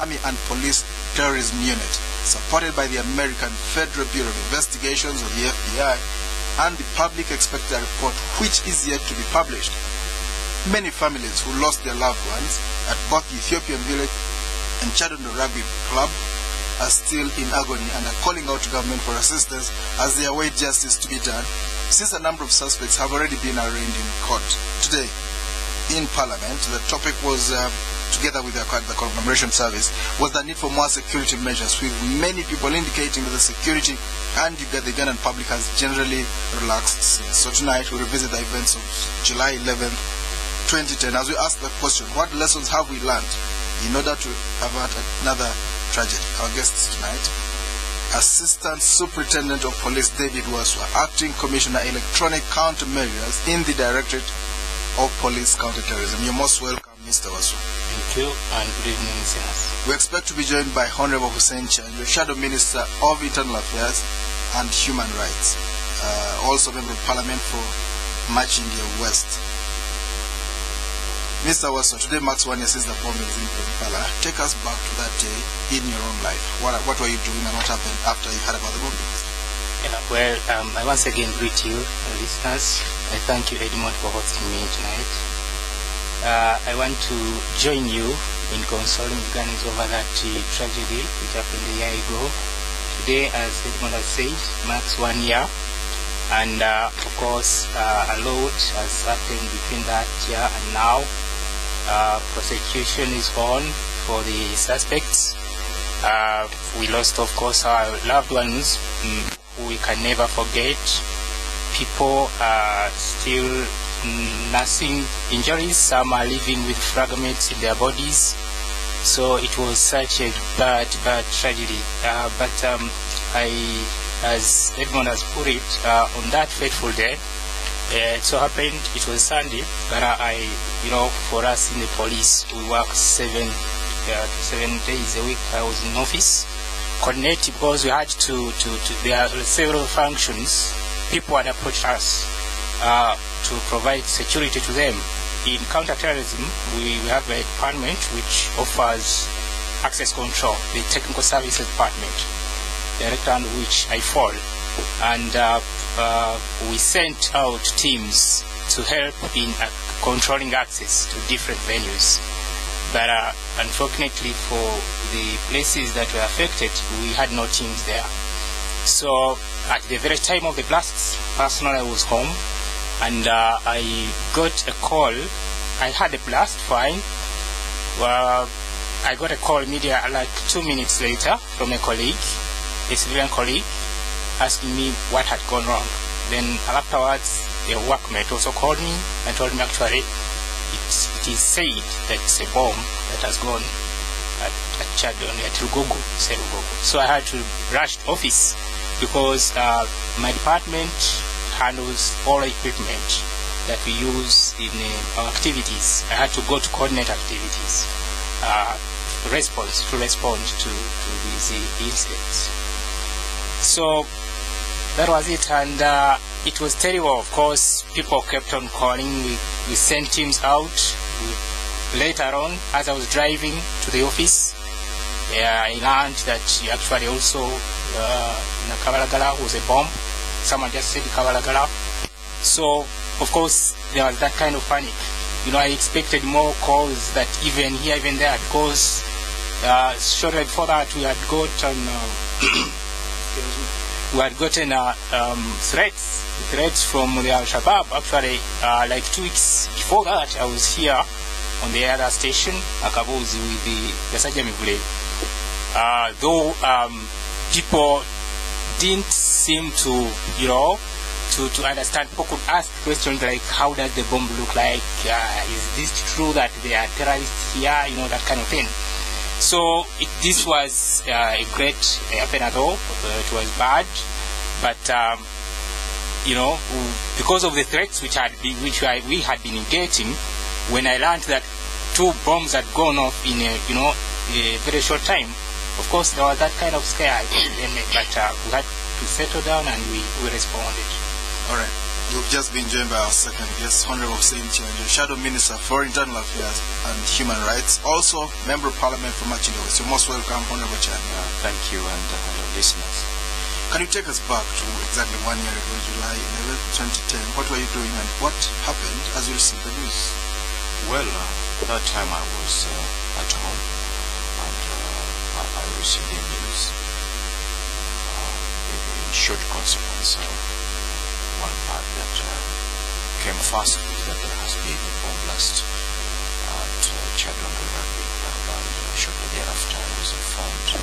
Army and Police Terrorism Unit, supported by the American Federal Bureau of Investigations, or the FBI, and the public expected a report which is yet to be published. Many families who lost their loved ones at both the Ethiopian village and Chadondo Rugby Club are still in agony and are calling out to government for assistance as they await justice to be done, since a number of suspects have already been arraigned in court. Today, in Parliament, the topic was, together with the commemoration service, was the need for more security measures, with many people indicating that the security and the Ugandan public has generally relaxed since. So tonight, we revisit the events of July 11th, 2010, as we ask the question, what lessons have we learned in order to avert another tragedy? Our guests tonight, Assistant Superintendent of Police David Wasswa, Acting Commissioner Electronic Countermeasures in the Directorate of Police Counter Terrorism. You're most welcome, Mr. Wasswa. Thank you, and good evening, listeners. We expect to be joined by Hon Hussein Kyanjo, Shadow Minister of Internal Affairs and Human Rights, also Member of Parliament for Makindye West. Mr. Wasswa, today marks 1 year since the bombings in Kampala. Take us back to that day in your own life. What were you doing and what happened after you heard about the bombings? I once again greet you, listeners. I thank you, Edmond, for hosting me tonight. I want to join you in consoling Ugandans over that tragedy which happened a year ago. Today, as Edmond has said, marks 1 year. And of course, a lot has happened between that year and now. Prosecution is on for the suspects. We lost, of course, our loved ones who we can never forget. People are still nursing injuries. Some are living with fragments in their bodies. So it was such a bad tragedy. As everyone has put it, on that fateful day, it so happened it was Sunday, but for us in the police, we work 7 days a week. I was in office, coordinating because we had to there are several functions. People had approached us to provide security to them. In counter-terrorism, we have a department which offers access control, the technical services department, director under which I fall, and we sent out teams to help in controlling access to different venues. But unfortunately for the places that were affected, we had no teams there. So at the very time of the blasts, personally I was home, and I got a call. I had a blast, fine. I got a call immediately, like 2 minutes later, from a colleague, a civilian colleague, asking me what had gone wrong. Then afterwards, a workmate also called me and told me actually it is said that it's a bomb that has gone at Chadon, at Rugogo. So I had to rush to office because my department handles all equipment that we use in our activities. I had to go to coordinate activities, to respond to these incidents. So that was it, and it was terrible. Of course, people kept on calling. We sent teams out. Later on, as I was driving to the office, I learned that actually also in Kabalagala was a bomb. Someone just said Kabalagala. So, of course, there was that kind of panic. I expected more calls that even here, even there, because shortly before that we had gotten threats from the Al-Shabaab. Actually, like 2 weeks before that, I was here on the other station, Akabuzi, with the Sajami Village. Though people didn't seem to, to understand. People could ask questions like, how does the bomb look like? Is this true that there are terrorists here? That kind of thing. So this was a great happen at all. It was bad, but because of the threats we had been engaging, when I learned that 2 bombs had gone off in a very short time, of course there was that kind of scare. But we had to settle down and we responded. All right. We've just been joined by our second guest, Hon Hussein Kyanjo, Shadow Minister for Internal Affairs and Human Rights, also Member of Parliament for Makindye West. You're most welcome, Hon Kyanjo. Thank you, and hello, listeners. Can you take us back to exactly 1 year ago, July 11, 2010? What were you doing and what happened as you received the news? Well, that time I was at home, and I received the news. In short consequence, one part that came fast is that there has been a bomb blast at Chadron River, and shortly thereafter I was informed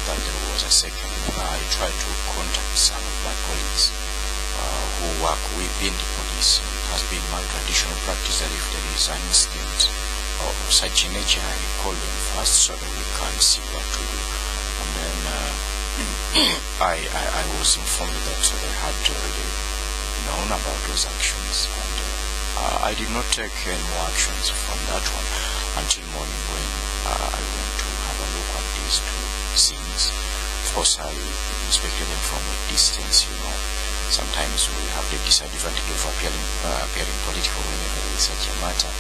that there was a second. I tried to contact some of my colleagues who work within the police. It has been my traditional practice that if there is an incident of such a nature, I call them first so that we can see what to do. And then I was informed that they had already known about those actions, and I did not take any more actions from that one until morning when I went to have a look at these two scenes. Of course, I inspected them from a distance, you know. Sometimes we have the disadvantage of appearing political whenever there is such a matter.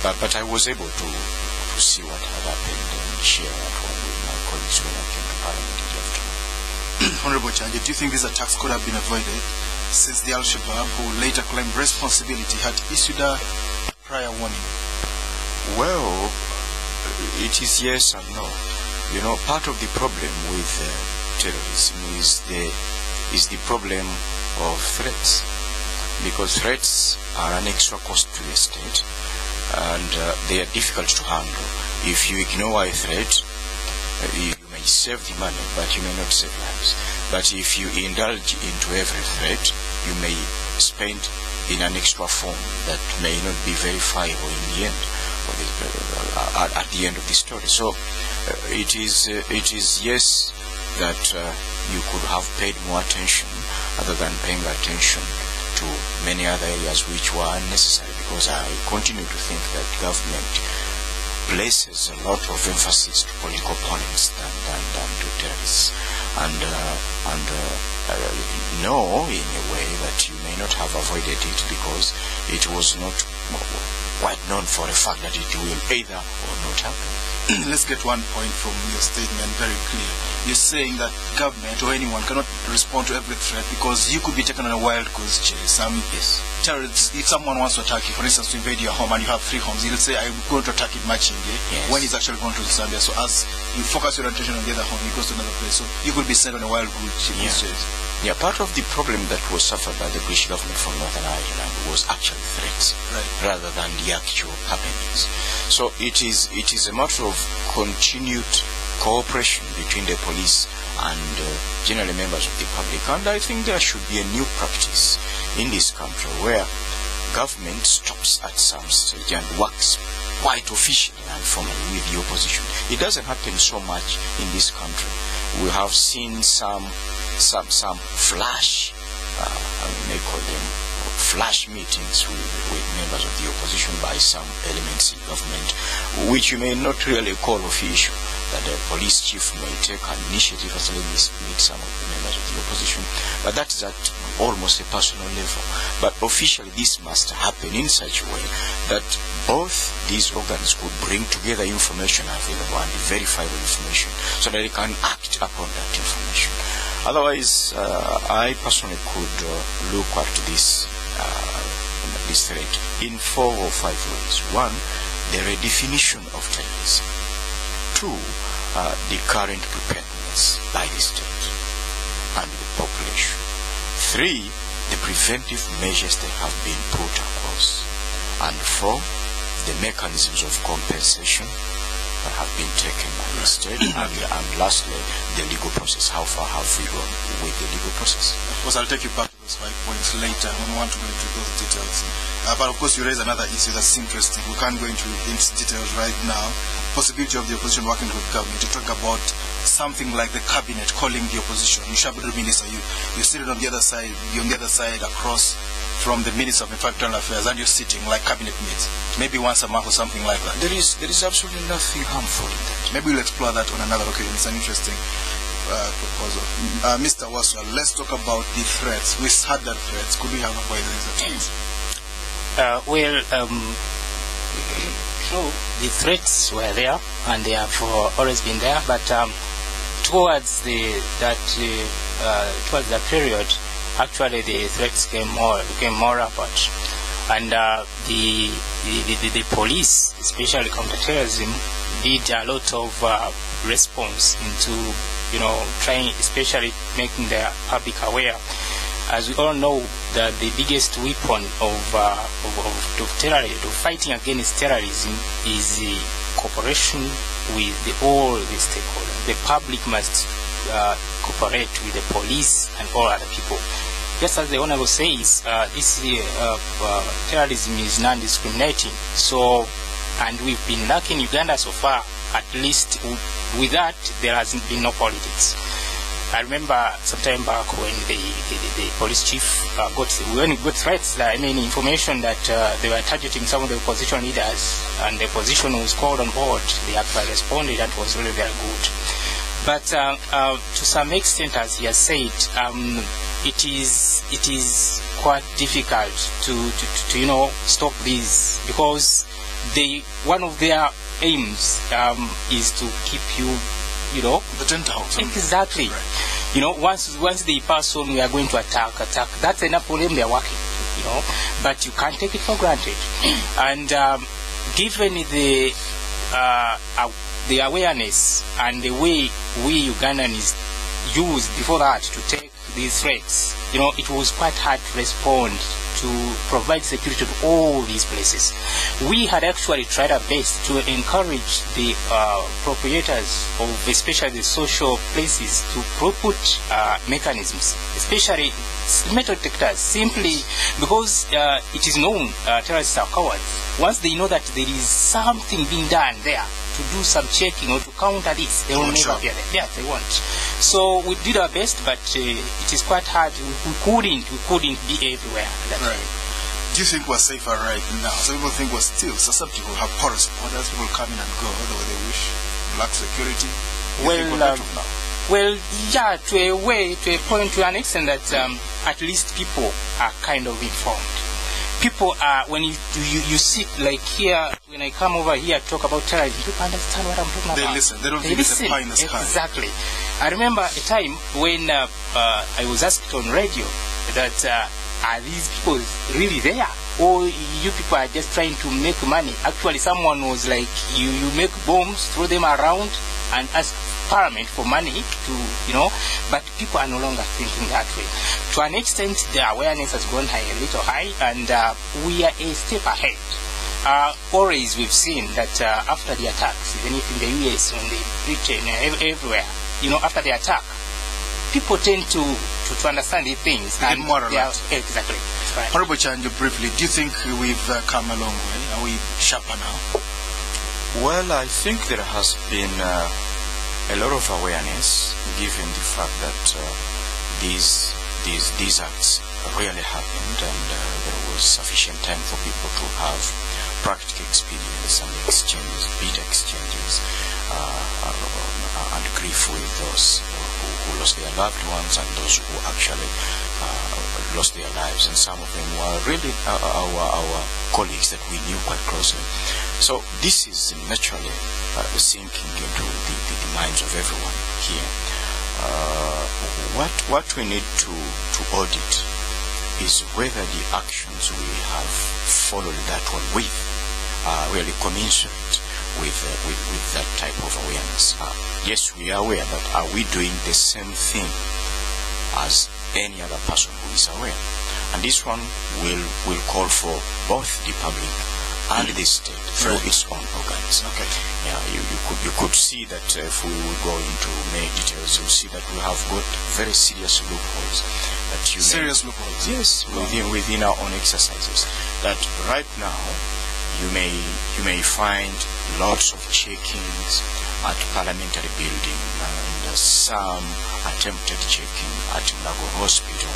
But I was able to see what had happened and share that one with my colleagues when I came to Parliament in the afternoon. Honorable Kyanjo, do you think these attacks could have been avoided since the Al-Shabaab, who later claimed responsibility, had issued a prior warning? Well, it is yes and no. You know, part of the problem with terrorism is the problem of threats, because threats are an extra cost to the state, and they are difficult to handle. If you ignore a threat, you may save the money, but you may not save lives. But if you indulge into every threat, you may spend in an extra form that may not be verifiable in the end, or at the end of the story. So it is yes that you could have paid more attention other than paying attention to many other areas which were unnecessary, because I continue to think that government places a lot of emphasis to political opponents than to terrorists, and know in a way that you may not have avoided it because it was not quite known for a fact that it will either or not happen. Let's get one point from your statement very clear. You're saying that government or anyone cannot respond to every threat because you could be taken on a wild goose chase. Yes. Terrorists, if someone wants to attack you, for instance, to invade your home and you have 3 homes, he'll say, I'm going to attack it Makindye, yes, when he's actually going to Zambia. So as you focus your attention on the other home, he goes to another place. So you could be sent on a wild goose chase. Yeah, part of the problem that was suffered by the British government from Northern Ireland was actually threats, rather than the actual happenings. So it is a matter of continued cooperation between the police and generally members of the public. And I think there should be a new practice in this country where government stops at some stage and works quite officially and formally with the opposition. It doesn't happen so much in this country. We have seen some flash, may call them flash meetings with members of the opposition by some elements in government, which you may not really call official. That the police chief may take an initiative as let me meet some of the members of the opposition, but that is at almost a personal level. But officially this must happen in such a way that both these organs could bring together information available and verifiable information so that they can act upon that information. Otherwise, I personally could look at this threat in 4 or 5 ways. 1, the redefinition of terrorism. 2, the current preparedness by the state and the population. 3, the preventive measures that have been put across. And 4, the mechanisms of compensation that have been taken by the state. And lastly, the legal process. How far have we gone with the legal process? Of course, I'll take you back to those 5 points later. I don't want to go into those details. But of course, you raise another issue that's interesting. We can't go into details right now. Possibility of the opposition working with government to talk about something like the cabinet calling the opposition. You should be the minister. You're sitting on the other side. You're on the other side across from the Minister of Internal Affairs, and you're sitting like cabinet mates. Maybe once a month or something like that. There is absolutely nothing harmful in that. Maybe we'll explore that on another occasion. It's an interesting proposal. Mr. Wasswa, let's talk about the threats. We had that threats. Could we have avoided these attacks? True. The threats were there, and they have always been there. But towards that period, actually the threats became more rampant, and the police, especially Counter Terrorism, did a lot of response into trying, especially making the public aware. As we all know, that the biggest weapon of fighting against terrorism is the cooperation with all the stakeholders. The public must cooperate with the police and all other people. Just as the Honorable says, this terrorism is non-discriminating. So, and we've been lucky in Uganda so far. At least with that, there hasn't been no politics. I remember sometime back when the police chief got threats, information that they were targeting some of the opposition leaders, and the opposition was called on board. They actually responded. That was really very good. But to some extent, as he has said, it is quite difficult to stop these, because one of their aims is to keep you. The tenterhooks. Exactly. Right. Once they pass on, we are going to attack. That's enough for them. They are working. But you can't take it for granted. And given the awareness and the way we Ugandans used before that to take these threats, it was quite hard to respond to provide security to all these places. We had actually tried our best to encourage the proprietors of especially the social places to put mechanisms, especially metal detectors, simply because it is known terrorists are cowards. Once they know that there is something being done there to do some checking or to counter this, they will never appear there. Yeah, they won't. So we did our best, but it is quite hard. We couldn't be everywhere. Right. Do you think we're safer right now? Some people think we're still susceptible, have porous borders, people come in and go the way they wish, lack security. Well, yeah, to a point, to an extent that at least people are kind of informed. People are, when you sit like here, when I come over here to talk about terrorism, people understand what I'm talking about. They listen. They don't think it's a pie in the sky. Exactly. I remember a time when I was asked on radio that are these people really there, or you people are just trying to make money? Actually, someone was like, you make bombs, throw them around, and ask Parliament for money to, but people are no longer thinking that way. To an extent, the awareness has gone a little high, and we are a step ahead. Always we've seen that after the attacks, even if in the US, in the Britain, everywhere, after the attack, people tend to understand these things. And more or less. Exactly. Right. Honorable Kyanjo, briefly, do you think we've come a long way? Are we sharper now? Well, I think there has been a lot of awareness, given the fact that these acts really happened, and there was sufficient time for people to have practical experience and exchanges, bitter exchanges, and grief with those who lost their loved ones and those who actually lost their lives, and some of them were really our colleagues that we knew quite closely. So this is naturally sinking into the minds of everyone here. What we need to audit is whether the actions we have followed that one with are really commensurate with that type of awareness. Yes, we are aware, but are we doing the same thing as any other person who is aware? And this one will call for both the public and the state through its own organs. Okay. Yeah, you could see that if we will go into many details, you'll see that we have got very serious loopholes. Serious loopholes? Yes, within our own exercises. That right now you may find lots of checkings at parliamentary building and some attempted checking at Nago Hospital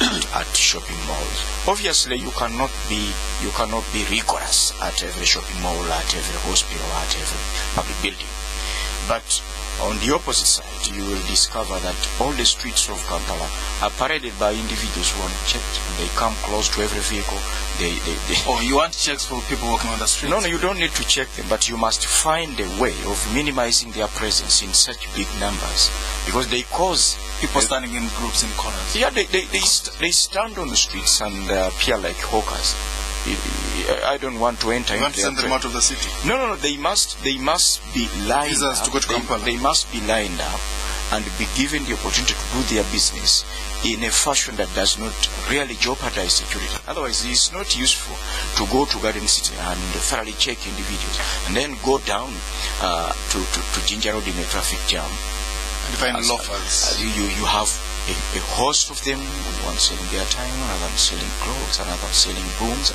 and at shopping malls. Obviously, you cannot be rigorous at every shopping mall, at every hospital, at every public building. But On the opposite side, you will discover that all the streets of Kampala are paraded by individuals who want checked. They come close to every vehicle. Oh, you want checks for people walking on the streets? No, you don't need to check them, but you must find a way of minimizing their presence in such big numbers, because they cause people standing in groups in corners. Yeah, they stand on the streets and appear like hawkers. I don't want to enter. You want to send them out of the city? No. They must be lined up. To go to Kampala. They must be lined up and be given the opportunity to do their business in a fashion that does not really jeopardize security. Otherwise, it's not useful to go to Garden City and thoroughly check individuals and then go down to Ginger Road in a traffic jam. And find loafers. You have a host of them, one selling their time, another selling clothes, another selling brooms,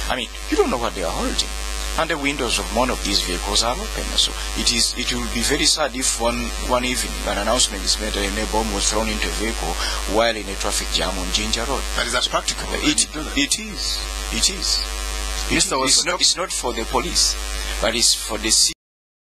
I mean, you don't know what they are holding. And the windows of one of these vehicles are open. So it will be very sad if one evening an announcement is made that a bomb was thrown into a vehicle while in a traffic jam on Ginger Road. But is that practical? It is. It's not for the police, but it's for the